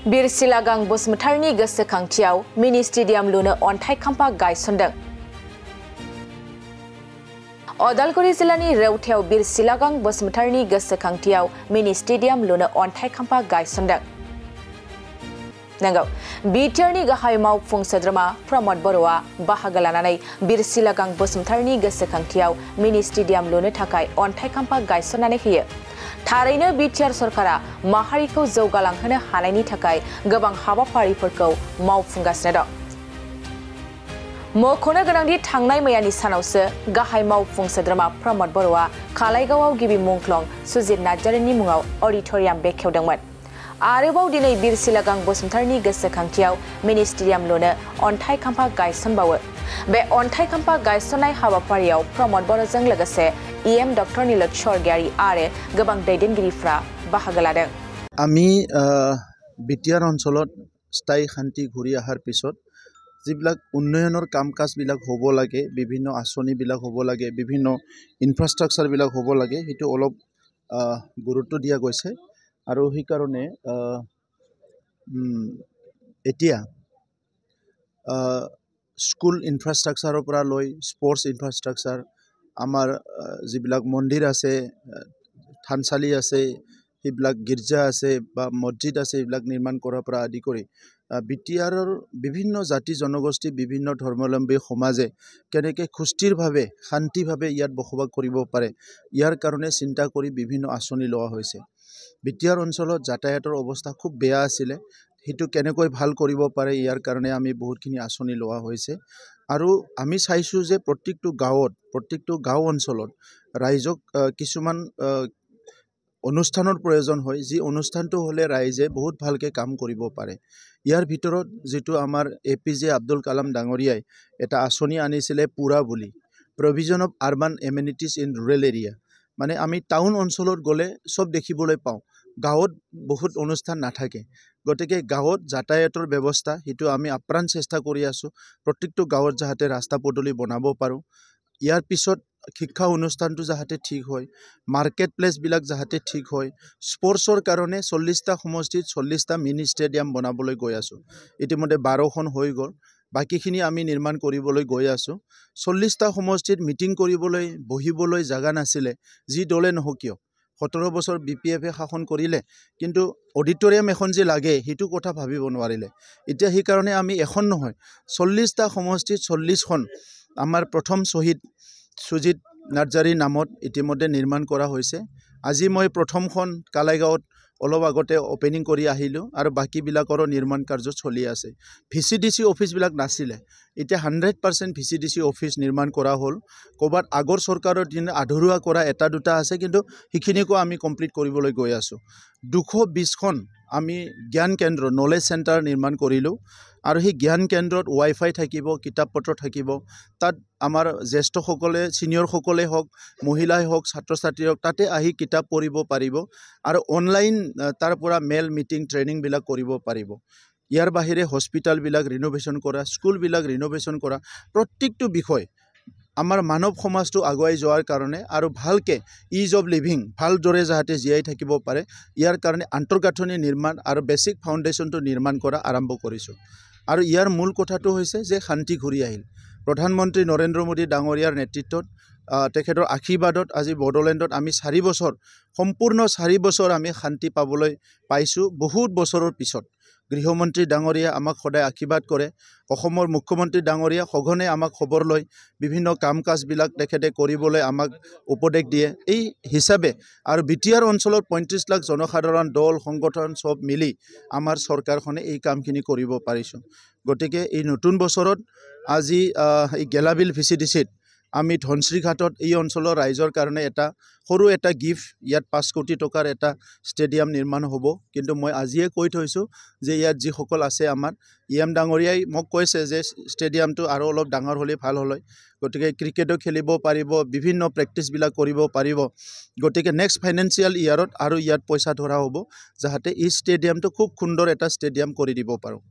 बीर सिलागां बसुमतारिनि गोसोखांथियाव मिनि स्टेडियाम लुनो अन्थाइ खाम्फा गायसनदों। अदालगुरि जिल्लानि रौथायाव बीर सिलागां बसुमतारिनि गोसोखांथियाव मिनि स्टेडियाम लुनो अन्थाइ खाम्फा गायसनदों। नंगौ, बिटिआरनि गाहाय मावफुं सोद्रोमा प्रमद बर'आ बाहागो लानानै बीर सिलागां बसुमतारिनि गोसोखांथियाव मिनि स्टेडियाम लुनो थाखाय अन्थाइ खाम्फा गायसननानै होयो। थारैनो बिटिआर सरकारा माहारिखौ जौगालांहोनो हानायनि थाखाय गोबां हाबाफारिफोरखौ मावफुंगासिनो दं। मख'नो गोनांदि थांनाय मैयानि सानावसो गाहाय मावफुं सोद्रोमा प्रमद बर'आ खालाइगावआव गिबि मुंख्लं सुजित नार्जारिनि मुङाव अडिट'रियाम बेखेवदोंमोन। आरोबाव दिनै बीर सिलागां बसुमतारिनि गोसोखांथियाव मिनि स्टेडियाम लुनो अन्थाइ खाम्फा गायसनबावो। बे अन्थाइ खाम्फा गायसननाय हाबाफारियाव प्रमद बर'जों लोगोसे इएम डक्टर नीलत स्वर्गियारी आरो गोबां दैदेनगिरिफ्रा बाहागो लादों। आमी बिटिआर अঞ্চলত स्थायी शांति घूरी अহাৰ পিছত যিবিলাক উন্নয়নৰ কাম কাজবিলাক হ'ব লাগে, বিভিন্ন আঁচনিবিলাক হ'ব লাগে, বিভিন্ন ইনফ্ৰাষ্ট্ৰাকচাৰবিলাক হ'ব লাগে, সেইটো অলপ গুৰুত্ব দিয়া গৈছে। আৰু সেইকাৰণে এতিয়া স্কুল ইনফ্ৰাষ্ট্ৰাকচাৰৰ পৰা লৈ স্পৰ্টছ ইনফ্ৰাষ্ট্ৰাকচাৰ, আমাৰ যিবিলাক মন্দিৰ আছে, থানচালি আছে, সেইবিলাক গীৰ্জা আছে বা মছজিদ আছে, এইবিলাক নিৰ্মাণ কৰাৰ পৰা আদি কৰি বিটিআৰৰ বিভিন্ন জাতি জনগোষ্ঠী, বিভিন্ন ধৰ্মাৱলম্বী সমাজে কেনেকৈ সুস্থিৰভাৱে শান্তিভাৱে ইয়াত বসবাস কৰিব পাৰে, ইয়াৰ কাৰণে চিন্তা কৰি বিভিন্ন আঁচনি লোৱা হৈছে। বিটিআৰ অঞ্চলত যাতায়াতৰ অৱস্থা খুব বেয়া আছিলে, সেইটো কেনেকৈ ভাল কৰিব পাৰে ইয়াৰ কাৰণে আমি বহুতখিনি আঁচনি লোৱা হৈছে। আৰু আমি চাইছোঁ যে প্ৰত্যেকটো গাঁও অঞ্চলত ৰাইজক কিছুমান অনুষ্ঠানৰ প্ৰয়োজন হয়, যি অনুষ্ঠানটো হ'লে ৰাইজে বহুত ভালকৈ কাম কৰিব পাৰে। ইয়াৰ ভিতৰত যিটো আমাৰ APJ আব্দুল কালাম ডাঙৰীয়াই এটা আঁচনি আনিছিলে পুৰা বুলি, provision of urban amenities in rural area. মানে আমি টাউন অঞ্চলত গ'লে চব দেখিবলৈ পাওঁ, গাঁৱত বহুত অনুষ্ঠান নাথাকে। গতিকে গাঁৱত যাতায়াতৰ ব্যৱস্থা সেইটো আমি আপ্ৰাণ চেষ্টা কৰি আছোঁ, প্ৰত্যেকটো গাঁৱত যাতে ৰাস্তা পদূলি বনাব পাৰোঁ। ইয়াৰ পিছত শিক্ষা অনুষ্ঠানটো যাতে ঠিক হয়, মাৰ্কেট প্লেচবিলাক যাতে ঠিক হয়। স্পৰ্টছৰ কাৰণে 40টা সমষ্টিত 40টা মিনি ষ্টেডিয়াম বনাবলৈ গৈ আছোঁ। ইতিমধ্যে 12খন হৈ গ'ল, বাকীখিনি আমি নিৰ্মাণ কৰিবলৈ গৈ আছোঁ। 40টা সমষ্টিত মিটিং কৰিবলৈ বহিবলৈ জাগা নাছিলে, যি দলে নহওক কিয়। 17 বছৰ BPFে শাসন কৰিলে, কিন্তু অডিটৰিয়াম এখন যে লাগে সেইটো কথা ভাবিব নোৱাৰিলে। এতিয়া সেইকাৰণে আমি এখন নহয় 40টা সমষ্টিত 40খন আমাৰ প্ৰথম শ্বহীদ সুজিত নাৰ্জাৰীৰ নামত ইতিমধ্যে নিৰ্মাণ কৰা হৈছে। আজি মই প্ৰথমখন কালাইগাঁৱত অলপ আগতে অপেনিং কৰি আহিলোঁ আৰু বাকীবিলাকৰো নিৰ্মাণ কাৰ্য চলি আছে। VCDC অফিচবিলাক নাছিলে, এতিয়া 100% VCDC অফিচ নিৰ্মাণ কৰা হ'ল। ক'ৰবাত আগৰ চৰকাৰৰ দিন আধৰুৱা কৰা এটা দুটা আছে, কিন্তু সেইখিনিকো আমি কমপ্লিট কৰিবলৈ গৈ আছোঁ। 220খন আমি জ্ঞান কেন্দ্ৰ নলেজ চেণ্টাৰ নিৰ্মাণ কৰিলোঁ, আৰু সেই জ্ঞান কেন্দ্ৰত ৱাইফাই থাকিব, কিতাপ পত্ৰ থাকিব। তাত আমাৰ জ্যেষ্ঠসকলে, ছিনিয়ৰসকলে হওক, মহিলাই হওক, ছাত্ৰ ছাত্ৰী হওক, তাতে আহি কিতাপ পঢ়িব পাৰিব আৰু অনলাইন তাৰ পৰা মেল মিটিং ট্ৰেইনিংবিলাক কৰিব পাৰিব। ইয়াৰ বাহিৰে হস্পিটেলবিলাক ৰিন'ভেশ্যন কৰা, স্কুলবিলাক ৰিন'ভেশ্যন কৰা, প্ৰত্যেকটো বিষয় আমাৰ মানৱ সমাজটো আগুৱাই যোৱাৰ কাৰণে আৰু ভালকৈ ইজ অফ লিভিং ভালদৰে যাতে জীয়াই থাকিব পাৰে, ইয়াৰ কাৰণে আন্তঃগাঁথনি নিৰ্মাণ আৰু বেছিক ফাউণ্ডেশ্যনটো নিৰ্মাণ কৰা আৰম্ভ কৰিছোঁ। আৰু ইয়াৰ মূল কথাটো হৈছে যে শান্তি ঘূৰি আহিল। প্ৰধানমন্ত্ৰী নৰেন্দ্ৰ মোদী ডাঙৰীয়াৰ নেতৃত্বত, তেখেতৰ আশীৰ্বাদত আজি বড়োলেণ্ডত আমি 4 বছৰ, সম্পূৰ্ণ 4 বছৰ আমি শান্তি পাবলৈ পাইছোঁ বহুত বছৰৰ পিছত। গৃহমন্ত্ৰী ডাঙৰীয়া আমাক সদায় আশীৰ্বাদ কৰে, অসমৰ মুখ্যমন্ত্ৰী ডাঙৰীয়া সঘনে আমাক খবৰ লয়, বিভিন্ন কাম কাজবিলাক তেখেতে কৰিবলৈ আমাক উপদেশ দিয়ে। এই হিচাপে আৰু বিটিআৰ অঞ্চলত 35 লাখ জনসাধাৰণ, দল সংগঠন চব মিলি আমাৰ চৰকাৰখনে এই কামখিনি কৰিব পাৰিছোঁ। গতিকে এই নতুন বছৰত আজি এই গেলাবিল VCDCত আমি ধনশ্ৰীঘাটত এই অঞ্চলৰ ৰাইজৰ কাৰণে সৰু এটা গিফ্ট, ইয়াত 5 কোটি টকাৰ এটা ষ্টেডিয়াম নিৰ্মাণ হ'ব। কিন্তু মই আজিয়ে কৈ থৈছোঁ যে ইয়াত যিসকল আছে, আমাৰ EM ডাঙৰীয়াই মোক কৈছে যে ষ্টেডিয়ামটো আৰু অলপ ডাঙৰ হ'লে ভাল হ'ল হয়। গতিকে ক্ৰিকেটো খেলিব পাৰিব, বিভিন্ন প্ৰেক্টিছবিলাক কৰিব পাৰিব। গতিকে নেক্সট ফাইনেন্সিয়েল ইয়াৰত আৰু ইয়াত পইচা ধৰা হ'ব, যাতে এই ষ্টেডিয়ামটো খুব সুন্দৰ এটা ষ্টেডিয়াম কৰি দিব পাৰোঁ।